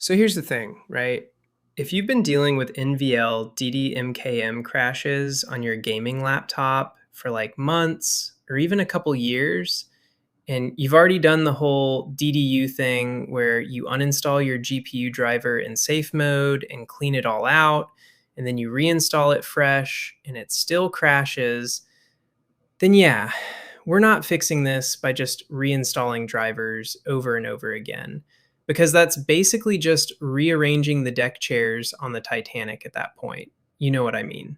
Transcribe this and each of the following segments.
So here's the thing, right? If you've been dealing with NVLDDMKM crashes on your gaming laptop for like months or even a couple years, and you've already done the whole DDU thing where you uninstall your GPU driver in safe mode and clean it all out, and then you reinstall it fresh and it still crashes, then yeah, we're not fixing this by just reinstalling drivers over and over again, because that's basically just rearranging the deck chairs on the Titanic at that point. You know what I mean.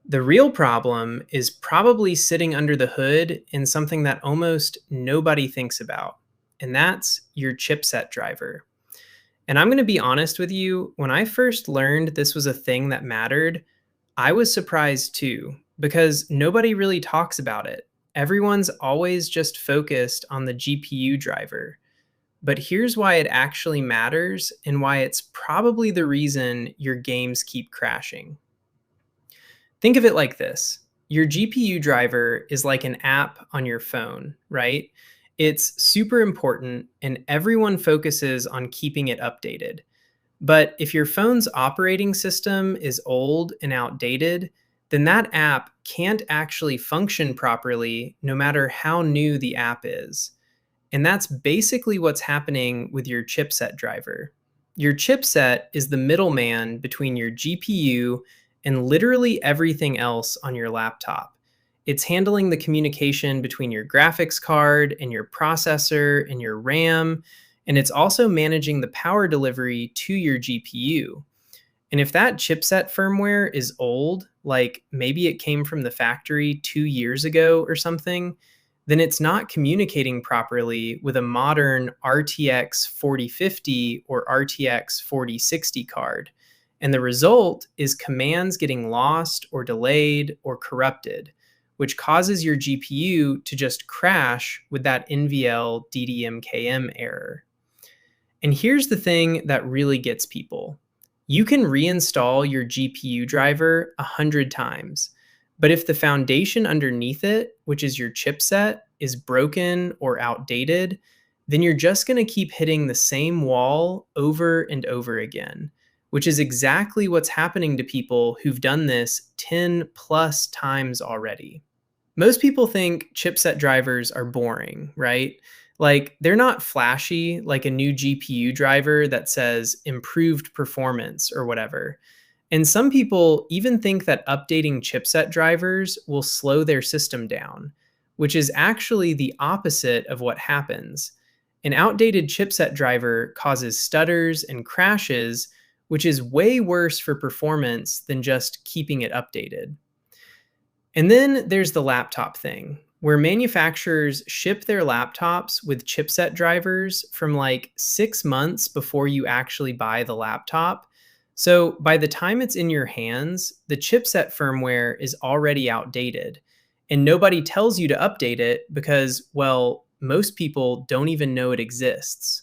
The real problem is probably sitting under the hood in something that almost nobody thinks about, and that's your chipset driver. And I'm going to be honest with you, when I first learned this was a thing that mattered, I was surprised too, because nobody really talks about it. Everyone's always just focused on the GPU driver. But here's why it actually matters and why it's probably the reason your games keep crashing. Think of it like this. Your GPU driver is like an app on your phone, right? It's super important and everyone focuses on keeping it updated. But if your phone's operating system is old and outdated, then that app can't actually function properly no matter how new the app is. And that's basically what's happening with your chipset driver. Your chipset is the middleman between your GPU and literally everything else on your laptop. It's handling the communication between your graphics card and your processor and your RAM, and it's also managing the power delivery to your GPU. And if that chipset firmware is old, like maybe it came from the factory 2 years ago or something, then it's not communicating properly with a modern RTX 4050 or RTX 4060 card. And the result is commands getting lost or delayed or corrupted, which causes your GPU to just crash with that NVL DDMKM error. And here's the thing that really gets people. You can reinstall your GPU driver 100 times, but if the foundation underneath it, which is your chipset, is broken or outdated, then you're just going to keep hitting the same wall over and over again, which is exactly what's happening to people who've done this 10 plus times already. Most people think chipset drivers are boring, right? Like they're not flashy like a new GPU driver that says improved performance or whatever. And some people even think that updating chipset drivers will slow their system down, which is actually the opposite of what happens. An outdated chipset driver causes stutters and crashes, which is way worse for performance than just keeping it updated. And then there's the laptop thing, where manufacturers ship their laptops with chipset drivers from like 6 months before you actually buy the laptop. So by the time it's in your hands, the chipset firmware is already outdated. And nobody tells you to update it because, well, most people don't even know it exists.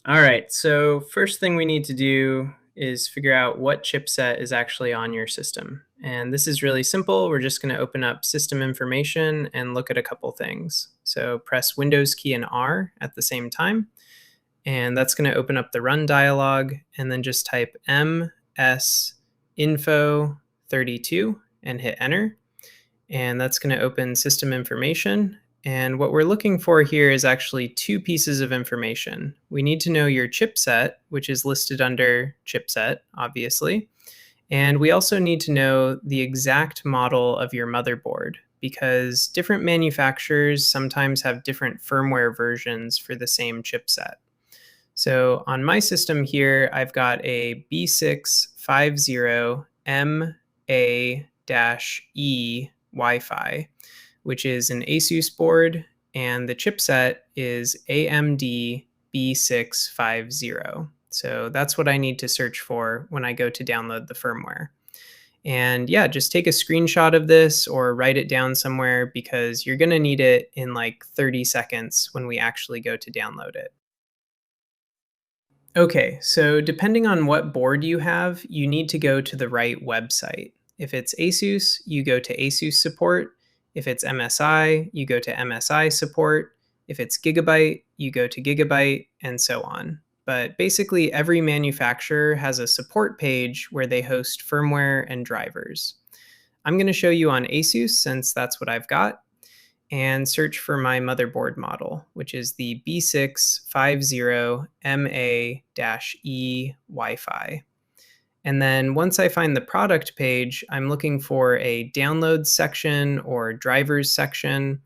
All right, so first thing we need to do is figure out what chipset is actually on your system. And this is really simple. We're just going to open up system information and look at a couple things. So press Windows key and R at the same time. And that's going to open up the run dialog, and then just type msinfo32 and hit enter. And that's going to open system information. And what we're looking for here is actually two pieces of information. We need to know your chipset, which is listed under chipset, obviously. And we also need to know the exact model of your motherboard, because different manufacturers sometimes have different firmware versions for the same chipset. So on my system here, I've got a B650MA-E Wi-Fi, which is an ASUS board, and the chipset is AMD B650. So that's what I need to search for when I go to download the firmware. And yeah, just take a screenshot of this or write it down somewhere, because you're going to need it in like 30 seconds when we actually go to download it. Okay, so depending on what board you have, you need to go to the right website. If it's ASUS, you go to ASUS support. If it's MSI, you go to MSI support. If it's Gigabyte, you go to Gigabyte, and so on. but basically every manufacturer has a support page where they host firmware and drivers. I'm going to show you on ASUS since that's what I've got, and search for my motherboard model, which is the B650MA-E Wi-Fi. And then once I find the product page, I'm looking for a downloads section or drivers section.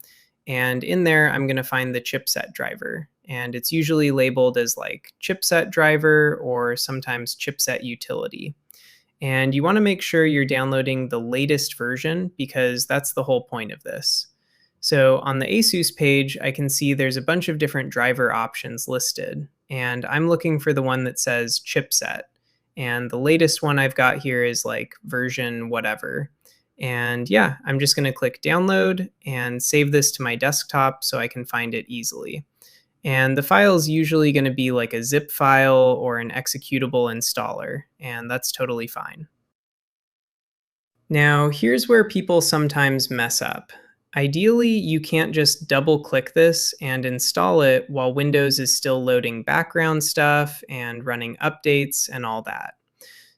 And in there, I'm going to find the chipset driver. And it's usually labeled as like chipset driver or sometimes chipset utility. And you want to make sure you're downloading the latest version because that's the whole point of this. So on the ASUS page, I can see there's a bunch of different driver options listed. And I'm looking for the one that says chipset. And the latest one I've got here is like version whatever. And yeah, I'm just going to click download and save this to my desktop so I can find it easily. And the file is usually going to be like a zip file or an executable installer, and that's totally fine. Now, here's where people sometimes mess up. Ideally, you can't just double click this and install it while Windows is still loading background stuff and running updates and all that.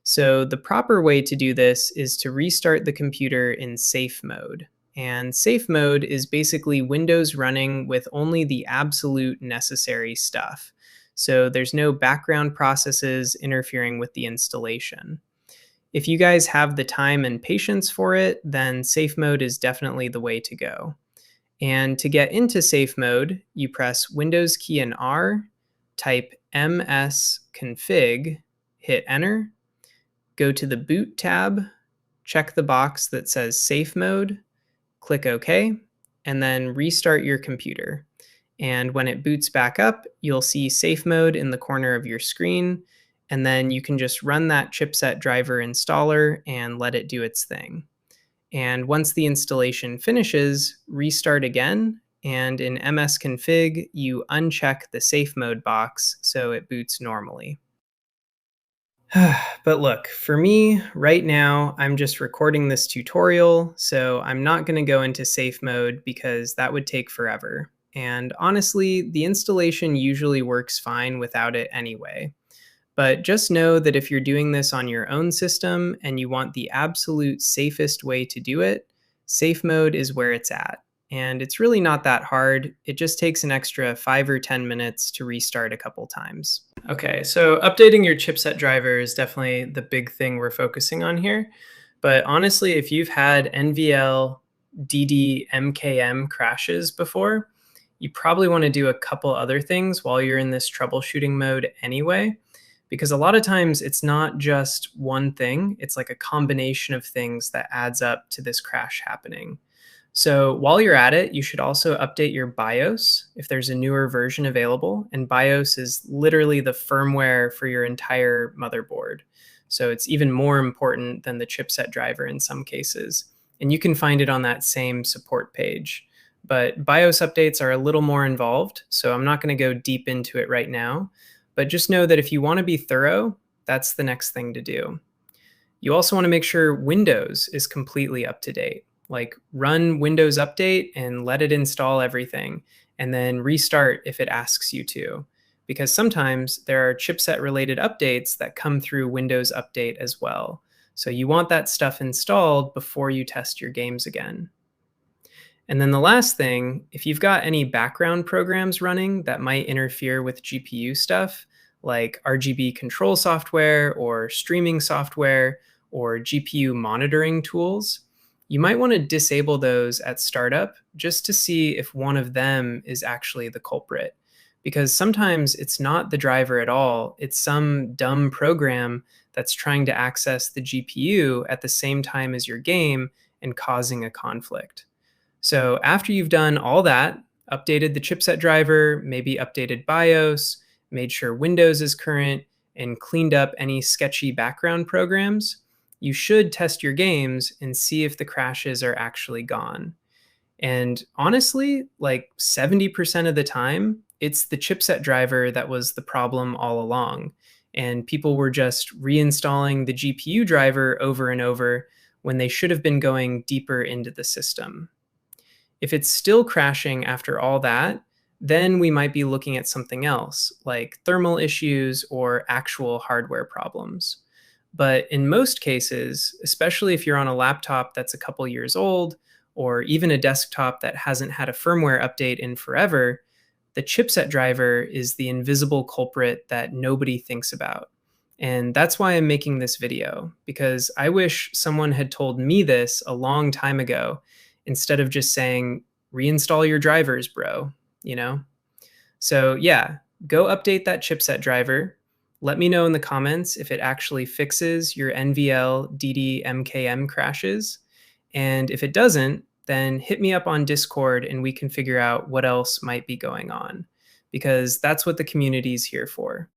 So the proper way to do this is to restart the computer in safe mode. And safe mode is basically Windows running with only the absolute necessary stuff. So there's no background processes interfering with the installation. If you guys have the time and patience for it, then safe mode is definitely the way to go. And to get into safe mode, you press Windows key and R, type msconfig, hit enter, go to the boot tab, check the box that says safe mode, click OK, and then restart your computer. And when it boots back up, you'll see safe mode in the corner of your screen, and then you can just run that chipset driver installer and let it do its thing. And once the installation finishes, restart again, and in msconfig, you uncheck the safe mode box so it boots normally. But look, for me, right now, I'm just recording this tutorial, so I'm not going to go into safe mode because that would take forever. And honestly, the installation usually works fine without it anyway. But just know that if you're doing this on your own system and you want the absolute safest way to do it, safe mode is where it's at. And it's really not that hard. It just takes an extra 5 or 10 minutes to restart a couple times. Okay, so updating your chipset driver is definitely the big thing we're focusing on here. But honestly, if you've had NVLDDMKM crashes before, you probably want to do a couple other things while you're in this troubleshooting mode anyway. Because a lot of times it's not just one thing, it's like a combination of things that adds up to this crash happening. So while you're at it, you should also update your BIOS if there's a newer version available. And BIOS is literally the firmware for your entire motherboard. So it's even more important than the chipset driver in some cases. And you can find it on that same support page. But BIOS updates are a little more involved, so I'm not going to go deep into it right now. But just know that if you want to be thorough, that's the next thing to do. You also want to make sure Windows is completely up to date. Like run Windows Update and let it install everything, and then restart if it asks you to. Because sometimes there are chipset related updates that come through Windows Update as well. So you want that stuff installed before you test your games again. And then the last thing, if you've got any background programs running that might interfere with GPU stuff, like RGB control software or streaming software or GPU monitoring tools, you might want to disable those at startup just to see if one of them is actually the culprit. Because sometimes it's not the driver at all, it's some dumb program that's trying to access the GPU at the same time as your game and causing a conflict. So after you've done all that, updated the chipset driver, maybe updated BIOS, made sure Windows is current, and cleaned up any sketchy background programs, you should test your games and see if the crashes are actually gone. And honestly, like 70% of the time, it's the chipset driver that was the problem all along. And people were just reinstalling the GPU driver over and over when they should have been going deeper into the system. If it's still crashing after all that, then we might be looking at something else, like thermal issues or actual hardware problems. But in most cases, especially if you're on a laptop that's a couple years old, or even a desktop that hasn't had a firmware update in forever, the chipset driver is the invisible culprit that nobody thinks about. And that's why I'm making this video, because I wish someone had told me this a long time ago instead of just saying, reinstall your drivers, bro, you know? So yeah, go update that chipset driver. Let me know in the comments if it actually fixes your NVLDDMKM crashes. And if it doesn't, then hit me up on Discord and we can figure out what else might be going on, because that's what the community is here for.